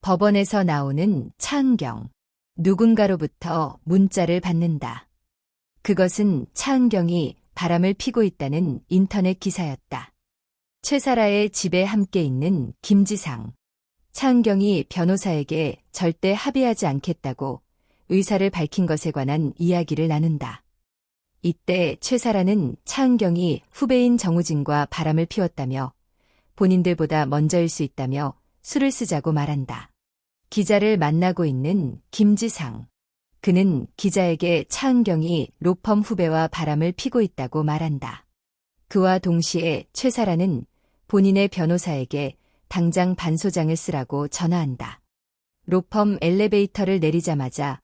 법원에서 나오는 차은경. 누군가로부터 문자를 받는다. 그것은 차은경이 바람을 피고 있다는 인터넷 기사였다. 최사라의 집에 함께 있는 김지상. 차은경이 변호사에게 절대 합의하지 않겠다고 의사를 밝힌 것에 관한 이야기를 나눈다. 이때 최사라는 차은경이 후배인 정우진과 바람을 피웠다며 본인들보다 먼저일 수 있다며 술을 쓰자고 말한다. 기자를 만나고 있는 김지상. 그는 기자에게 차은경이 로펌 후배와 바람을 피고 있다고 말한다. 그와 동시에 최사라는 본인의 변호사에게 당장 반소장을 쓰라고 전화한다. 로펌 엘리베이터를 내리자마자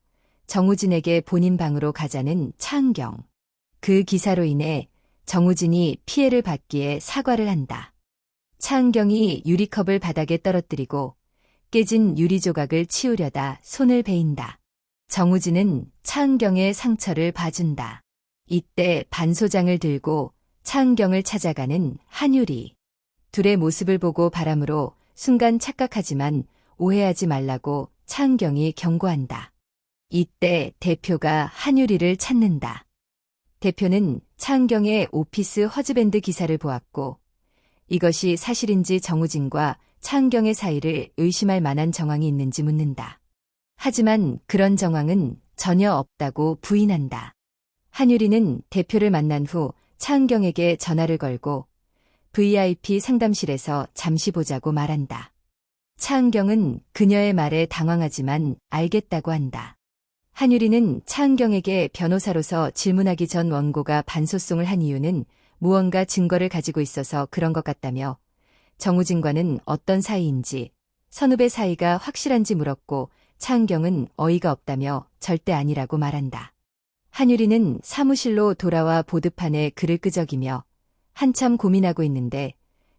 정우진에게 본인 방으로 가자는 차은경. 그 기사로 인해 정우진이 피해를 받기에 사과를 한다. 차은경이 유리컵을 바닥에 떨어뜨리고 깨진 유리 조각을 치우려다 손을 베인다. 정우진은 차은경의 상처를 봐준다. 이때 반소장을 들고 차은경을 찾아가는 한유리. 둘의 모습을 보고 바람으로 순간 착각하지만 오해하지 말라고 차은경이 경고한다. 이때 대표가 한유리를 찾는다. 대표는 차은경의 오피스 허즈밴드 기사를 보았고 이것이 사실인지 정우진과 차은경의 사이를 의심할 만한 정황이 있는지 묻는다. 하지만 그런 정황은 전혀 없다고 부인한다. 한유리는 대표를 만난 후 차은경에게 전화를 걸고 VIP 상담실에서 잠시 보자고 말한다. 차은경은 그녀의 말에 당황하지만 알겠다고 한다. 한유리는 차은경에게 변호사로서 질문하기 전 원고가 반소송을 한 이유는 무언가 증거를 가지고 있어서 그런 것 같다며 정우진과는 어떤 사이인지 선후배 사이가 확실한지 물었고 차은경은 어이가 없다며 절대 아니라고 말한다. 한유리는 사무실로 돌아와 보드판에 글을 끄적이며 한참 고민하고 있는데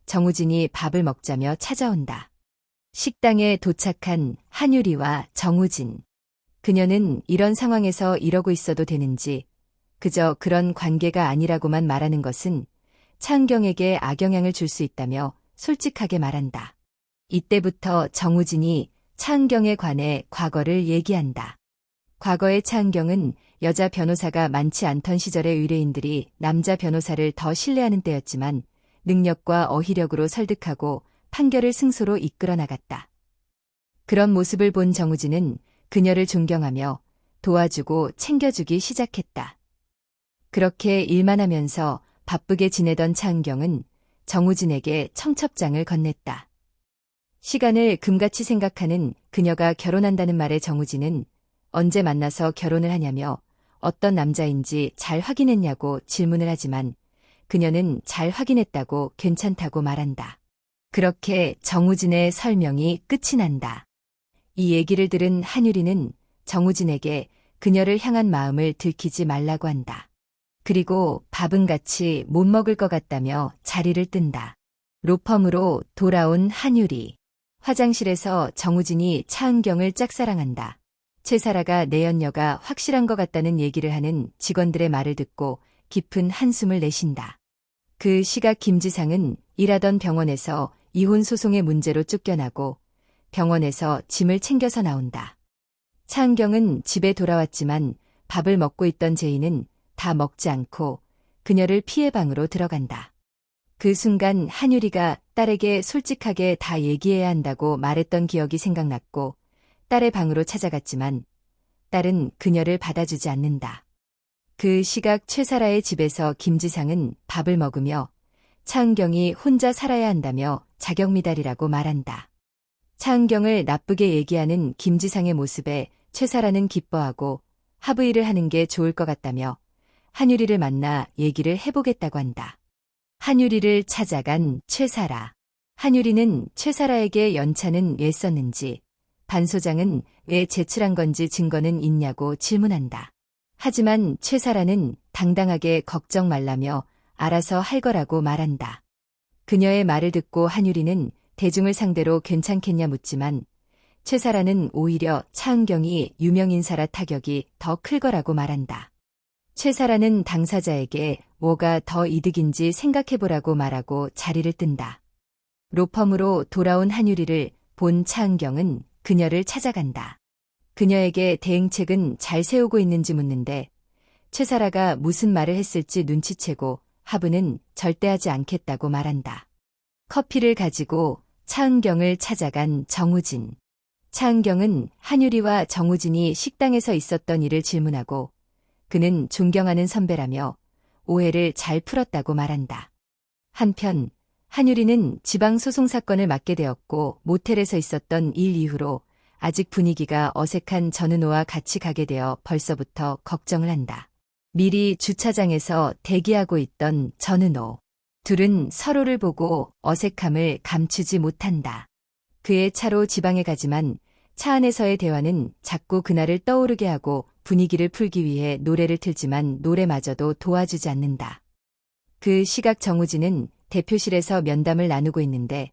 정우진이 밥을 먹자며 찾아온다. 식당에 도착한 한유리와 정우진. 그녀는 이런 상황에서 이러고 있어도 되는지 그저 그런 관계가 아니라고만 말하는 것은 차은경에게 악영향을 줄 수 있다며 솔직하게 말한다. 이때부터 정우진이 차은경에 관해 과거를 얘기한다. 과거의 차은경은 여자 변호사가 많지 않던 시절의 의뢰인들이 남자 변호사를 더 신뢰하는 때였지만 능력과 어휘력으로 설득하고 판결을 승소로 이끌어 나갔다. 그런 모습을 본 정우진은 그녀를 존경하며 도와주고 챙겨주기 시작했다. 그렇게 일만 하면서 바쁘게 지내던 차은경은 정우진에게 청첩장을 건넸다. 시간을 금같이 생각하는 그녀가 결혼한다는 말에 정우진은 언제 만나서 결혼을 하냐며 어떤 남자인지 잘 확인했냐고 질문을 하지만 그녀는 잘 확인했다고 괜찮다고 말한다. 그렇게 정우진의 설명이 끝이 난다. 이 얘기를 들은 한유리는 정우진에게 그녀를 향한 마음을 들키지 말라고 한다. 그리고 밥은 같이 못 먹을 것 같다며 자리를 뜬다. 로펌으로 돌아온 한유리. 화장실에서 정우진이 차은경을 짝사랑한다. 최사라가 내연녀가 확실한 것 같다는 얘기를 하는 직원들의 말을 듣고 깊은 한숨을 내쉰다. 그 시각 김지상은 일하던 병원에서 이혼 소송의 문제로 쫓겨나고 병원에서 짐을 챙겨서 나온다. 차은경은 집에 돌아왔지만 밥을 먹고 있던 제인은 다 먹지 않고 그녀를 피해 방으로 들어간다. 그 순간 한유리가 딸에게 솔직하게 다 얘기해야 한다고 말했던 기억이 생각났고 딸의 방으로 찾아갔지만 딸은 그녀를 받아주지 않는다. 그 시각 최사라의 집에서 김지상은 밥을 먹으며 차은경이 혼자 살아야 한다며 자격미달이라고 말한다. 차은경을 나쁘게 얘기하는 김지상의 모습에 최사라는 기뻐하고 합의를 하는 게 좋을 것 같다며 한유리를 만나 얘기를 해보겠다고 한다. 한유리를 찾아간 최사라. 한유리는 최사라에게 연차는 왜 썼는지, 반소장은 왜 제출한 건지 증거는 있냐고 질문한다. 하지만 최사라는 당당하게 걱정 말라며 알아서 할 거라고 말한다. 그녀의 말을 듣고 한유리는 대중을 상대로 괜찮겠냐 묻지만 최사라는 오히려 차은경이 유명인사라 타격이 더 클 거라고 말한다. 최사라는 당사자에게 뭐가 더 이득인지 생각해보라고 말하고 자리를 뜬다. 로펌으로 돌아온 한유리를 본 차은경은 그녀를 찾아간다. 그녀에게 대응책은 잘 세우고 있는지 묻는데 최사라가 무슨 말을 했을지 눈치채고 하부는 절대 하지 않겠다고 말한다. 커피를 가지고 차은경을 찾아간 정우진. 차은경은 한유리와 정우진이 식당에서 있었던 일을 질문하고 그는 존경하는 선배라며 오해를 잘 풀었다고 말한다. 한편 한유리는 지방소송 사건을 맡게 되었고 모텔에서 있었던 일 이후로 아직 분위기가 어색한 전은호와 같이 가게 되어 벌써부터 걱정을 한다. 미리 주차장에서 대기하고 있던 전은호. 둘은 서로를 보고 어색함을 감추지 못한다. 그의 차로 지방에 가지만 차 안에서의 대화는 자꾸 그날을 떠오르게 하고 분위기를 풀기 위해 노래를 틀지만 노래마저도 도와주지 않는다. 그 시각 정우진은 대표실에서 면담을 나누고 있는데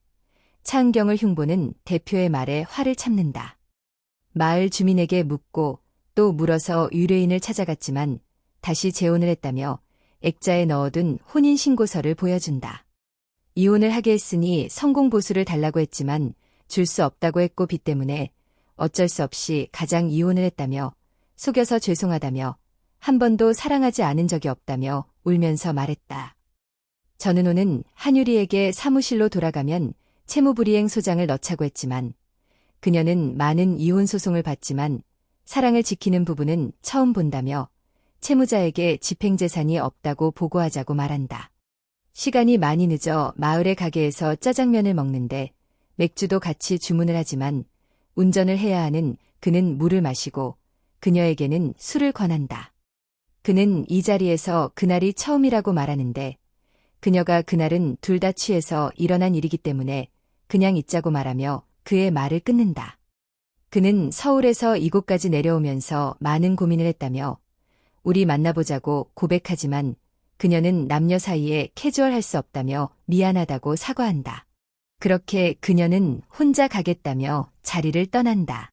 차은경을 흉보는 대표의 말에 화를 참는다. 마을 주민에게 묻고 또 물어서 의뢰인을 찾아갔지만 다시 재혼을 했다며 액자에 넣어둔 혼인신고서를 보여준다. 이혼을 하게 했으니 성공보수를 달라고 했지만 줄 수 없다고 했고 빚 때문에 어쩔 수 없이 가장 이혼을 했다며 속여서 죄송하다며 한 번도 사랑하지 않은 적이 없다며 울면서 말했다. 전은호는 한유리에게 사무실로 돌아가면 채무불이행 소장을 넣자고 했지만 그녀는 많은 이혼 소송을 받지만 사랑을 지키는 부분은 처음 본다며 채무자에게 집행재산이 없다고 보고하자고 말한다. 시간이 많이 늦어 마을의 가게에서 짜장면을 먹는데 맥주도 같이 주문을 하지만 운전을 해야 하는 그는 물을 마시고 그녀에게는 술을 권한다. 그는 이 자리에서 그날이 처음이라고 말하는데 그녀가 그날은 둘 다 취해서 일어난 일이기 때문에 그냥 있자고 말하며 그의 말을 끊는다. 그는 서울에서 이곳까지 내려오면서 많은 고민을 했다며 우리 만나보자고 고백하지만 그녀는 남녀 사이에 캐주얼할 수 없다며 미안하다고 사과한다. 그렇게 그녀는 혼자 가겠다며 자리를 떠난다.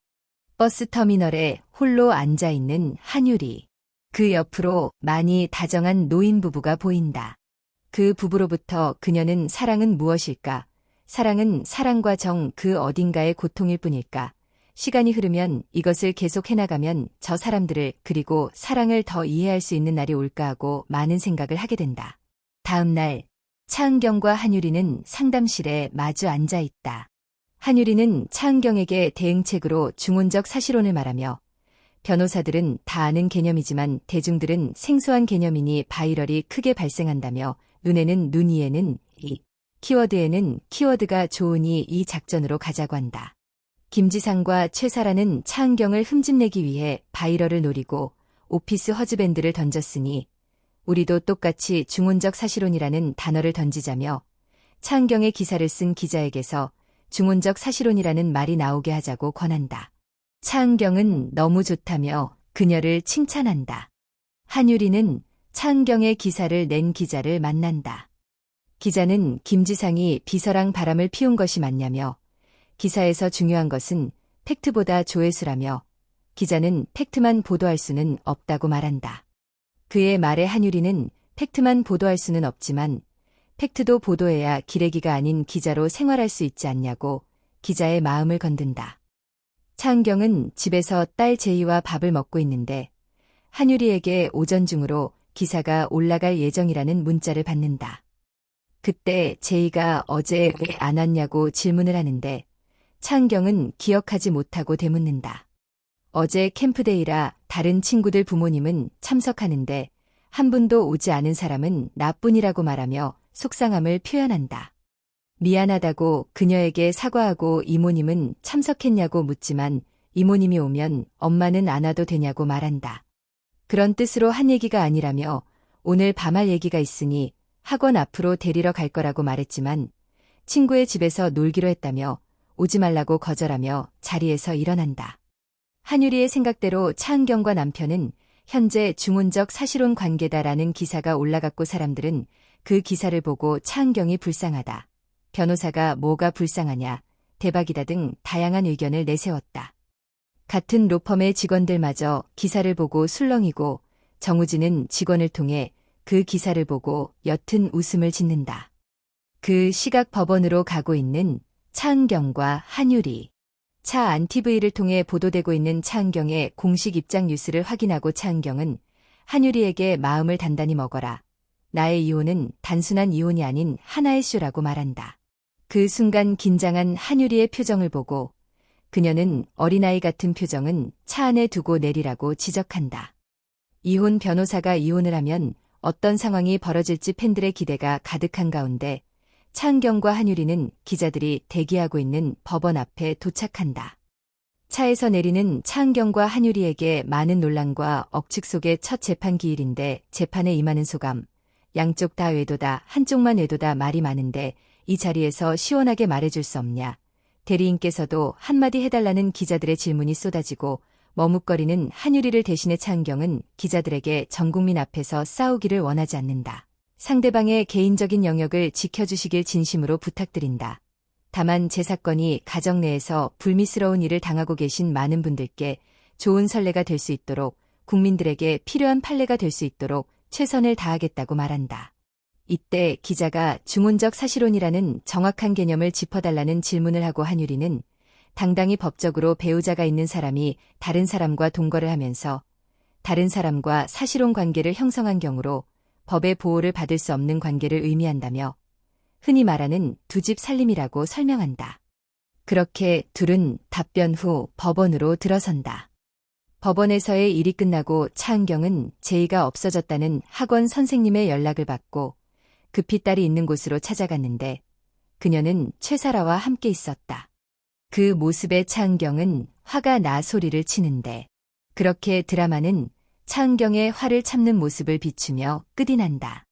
버스터미널에 홀로 앉아있는 한유리. 그 옆으로 많이 다정한 노인 부부가 보인다. 그 부부로부터 그녀는 사랑은 무엇일까? 사랑은 사랑과 정 그 어딘가의 고통일 뿐일까? 시간이 흐르면 이것을 계속 해나가면 저 사람들을 그리고 사랑을 더 이해할 수 있는 날이 올까 하고 많은 생각을 하게 된다. 다음 날 차은경과 한유리는 상담실에 마주 앉아 있다. 한유리는 차은경에게 대응책으로 중혼적 사실혼을 말하며 변호사들은 다 아는 개념이지만 대중들은 생소한 개념이니 바이럴이 크게 발생한다며 눈에는 눈, 이에는 이, 키워드에는 키워드가 좋으니 이 작전으로 가자고 한다. 김지상과 최사라는 차은경을 흠집내기 위해 바이럴을 노리고 오피스 허즈밴드를 던졌으니 우리도 똑같이 중혼적 사실혼이라는 단어를 던지자며 차은경의 기사를 쓴 기자에게서 중혼적 사실혼이라는 말이 나오게 하자고 권한다. 차은경은 너무 좋다며 그녀를 칭찬한다. 한유리는 차은경의 기사를 낸 기자를 만난다. 기자는 김지상이 비서랑 바람을 피운 것이 맞냐며 기사에서 중요한 것은 팩트보다 조회수라며 기자는 팩트만 보도할 수는 없다고 말한다. 그의 말에 한유리는 팩트만 보도할 수는 없지만 팩트도 보도해야 기레기가 아닌 기자로 생활할 수 있지 않냐고 기자의 마음을 건든다. 차은경은 집에서 딸 제이와 밥을 먹고 있는데 한유리에게 오전 중으로 기사가 올라갈 예정이라는 문자를 받는다. 그때 제이가 어제 왜 안 왔냐고 질문을 하는데 차은경은 기억하지 못하고 되묻는다. 어제 캠프데이라 다른 친구들 부모님은 참석하는데 한 분도 오지 않은 사람은 나뿐이라고 말하며 속상함을 표현한다. 미안하다고 그녀에게 사과하고 이모님은 참석했냐고 묻지만 이모님이 오면 엄마는 안 와도 되냐고 말한다. 그런 뜻으로 한 얘기가 아니라며 오늘 밤할 얘기가 있으니 학원 앞으로 데리러 갈 거라고 말했지만 친구의 집에서 놀기로 했다며 오지 말라고 거절하며 자리에서 일어난다. 한유리의 생각대로 차은경과 남편은 현재 중혼적 사실혼 관계다라는 기사가 올라갔고 사람들은 그 기사를 보고 차은경이 불쌍하다. 변호사가 뭐가 불쌍하냐, 대박이다 등 다양한 의견을 내세웠다. 같은 로펌의 직원들마저 기사를 보고 술렁이고 정우진은 직원을 통해 그 기사를 보고 옅은 웃음을 짓는다. 그 시각 법원으로 가고 있는 차은경과 한유리. 차 안 TV를 통해 보도되고 있는 차은경의 공식 입장 뉴스를 확인하고 차은경은 한유리에게 마음을 단단히 먹어라. 나의 이혼은 단순한 이혼이 아닌 하나의 쇼라고 말한다. 그 순간 긴장한 한유리의 표정을 보고 그녀는 어린아이 같은 표정은 차 안에 두고 내리라고 지적한다. 이혼 변호사가 이혼을 하면 어떤 상황이 벌어질지 팬들의 기대가 가득한 가운데 차은경과 한유리는 기자들이 대기하고 있는 법원 앞에 도착한다. 차에서 내리는 차은경과 한유리에게 많은 논란과 억측 속의 첫 재판 기일인데 재판에 임하는 소감. 양쪽 다 외도다, 한쪽만 외도다 말이 많은데 이 자리에서 시원하게 말해줄 수 없냐. 대리인께서도 한마디 해달라는 기자들의 질문이 쏟아지고 머뭇거리는 한유리를 대신해 차은경은 기자들에게 전 국민 앞에서 싸우기를 원하지 않는다. 상대방의 개인적인 영역을 지켜주시길 진심으로 부탁드린다. 다만 제 사건이 가정 내에서 불미스러운 일을 당하고 계신 많은 분들께 좋은 선례가 될 수 있도록 국민들에게 필요한 판례가 될 수 있도록 최선을 다하겠다고 말한다. 이때 기자가 중혼적 사실혼이라는 정확한 개념을 짚어달라는 질문을 하고 한유리는 당당히 법적으로 배우자가 있는 사람이 다른 사람과 동거를 하면서 다른 사람과 사실혼 관계를 형성한 경우로 법의 보호를 받을 수 없는 관계를 의미한다며 흔히 말하는 두 집 살림이라고 설명한다. 그렇게 둘은 답변 후 법원으로 들어선다. 법원에서의 일이 끝나고 차은경은 제의가 없어졌다는 학원 선생님의 연락을 받고 급히 딸이 있는 곳으로 찾아갔는데 그녀는 최사라와 함께 있었다. 그 모습에 차은경은 화가 나 소리를 치는데 그렇게 드라마는 차은경의 화를 참는 모습을 비추며 끝이 난다.